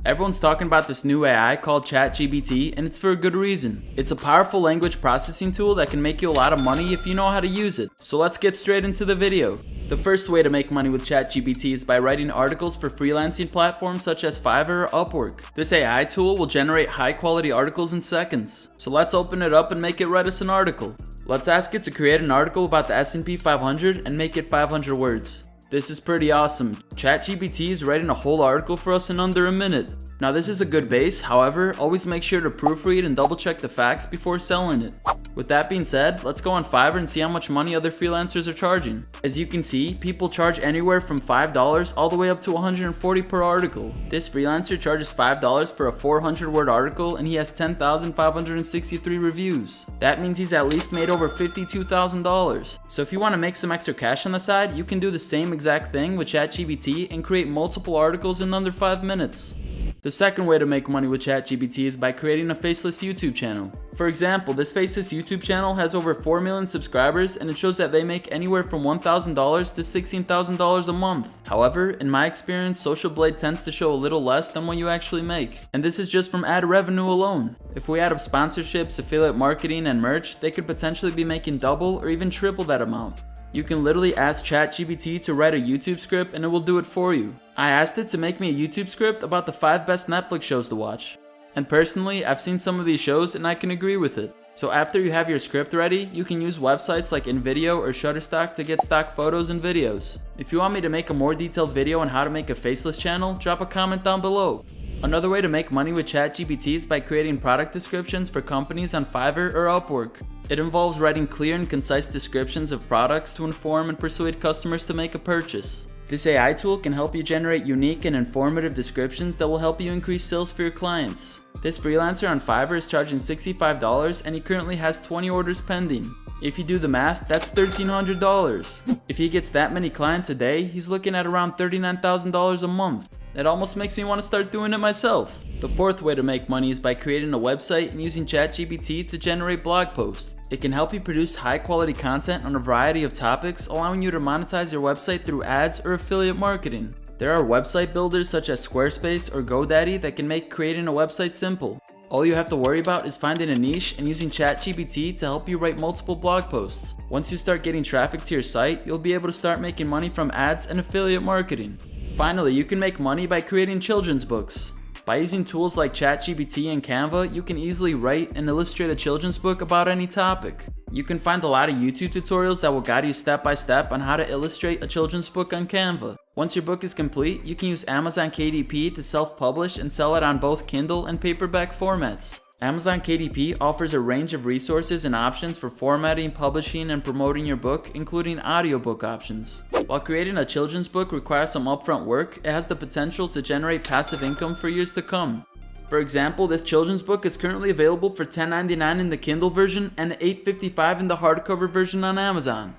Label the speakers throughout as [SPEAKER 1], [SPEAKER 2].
[SPEAKER 1] Everyone's talking about this new AI called ChatGPT, and it's for a good reason. It's a powerful language processing tool that can make you a lot of money if you know how to use it. So let's get straight into the video. The first way to make money with ChatGPT is by writing articles for freelancing platforms such as Fiverr or Upwork. This AI tool will generate high quality articles in seconds. So let's open it up and make it write us an article. Let's ask it to create an article about the S&P 500 and make it 500 words. This is pretty awesome. ChatGPT is writing a whole article for us in under a minute. Now this is a good base, however, always make sure to proofread and double check the facts before selling it. With that being said, let's go on Fiverr and see how much money other freelancers are charging. As you can see, people charge anywhere from $5 all the way up to $140 per article. This freelancer charges $5 for a 400-word article and he has 10,563 reviews. That means he's at least made over $52,000. So if you want to make some extra cash on the side, you can do the same exact thing with ChatGPT and create multiple articles in under 5 minutes. The second way to make money with ChatGPT is by creating a faceless YouTube channel. For example, this faceless YouTube channel has over 4 million subscribers and it shows that they make anywhere from $1,000 to $16,000 a month. However, in my experience, Social Blade tends to show a little less than what you actually make. And this is just from ad revenue alone. If we add up sponsorships, affiliate marketing, and merch, they could potentially be making double or even triple that amount. You can literally ask ChatGPT to write a YouTube script and it will do it for you. I asked it to make me a YouTube script about the 5 best Netflix shows to watch. And personally, I've seen some of these shows and I can agree with it. So after you have your script ready, you can use websites like InVideo or Shutterstock to get stock photos and videos. If you want me to make a more detailed video on how to make a faceless channel, drop a comment down below. Another way to make money with ChatGPT is by creating product descriptions for companies on Fiverr or Upwork. It involves writing clear and concise descriptions of products to inform and persuade customers to make a purchase. This AI tool can help you generate unique and informative descriptions that will help you increase sales for your clients. This freelancer on Fiverr is charging $65 and he currently has 20 orders pending. If you do the math, that's $1,300. If he gets that many clients a day, he's looking at around $39,000 a month. It almost makes me want to start doing it myself. The fourth way to make money is by creating a website and using ChatGPT to generate blog posts. It can help you produce high quality content on a variety of topics, allowing you to monetize your website through ads or affiliate marketing. There are website builders such as Squarespace or GoDaddy that can make creating a website simple. All you have to worry about is finding a niche and using ChatGPT to help you write multiple blog posts. Once you start getting traffic to your site, you'll be able to start making money from ads and affiliate marketing. Finally, you can make money by creating children's books. By using tools like ChatGPT and Canva, you can easily write and illustrate a children's book about any topic. You can find a lot of YouTube tutorials that will guide you step by step on how to illustrate a children's book on Canva. Once your book is complete, you can use Amazon KDP to self-publish and sell it on both Kindle and paperback formats. Amazon KDP offers a range of resources and options for formatting, publishing, and promoting your book, including audiobook options. While creating a children's book requires some upfront work, it has the potential to generate passive income for years to come. For example, this children's book is currently available for $10.99 in the Kindle version and $8.55 in the hardcover version on Amazon.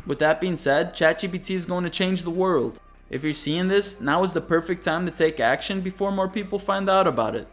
[SPEAKER 1] With that being said, ChatGPT is going to change the world. If you're seeing this, now is the perfect time to take action before more people find out about it.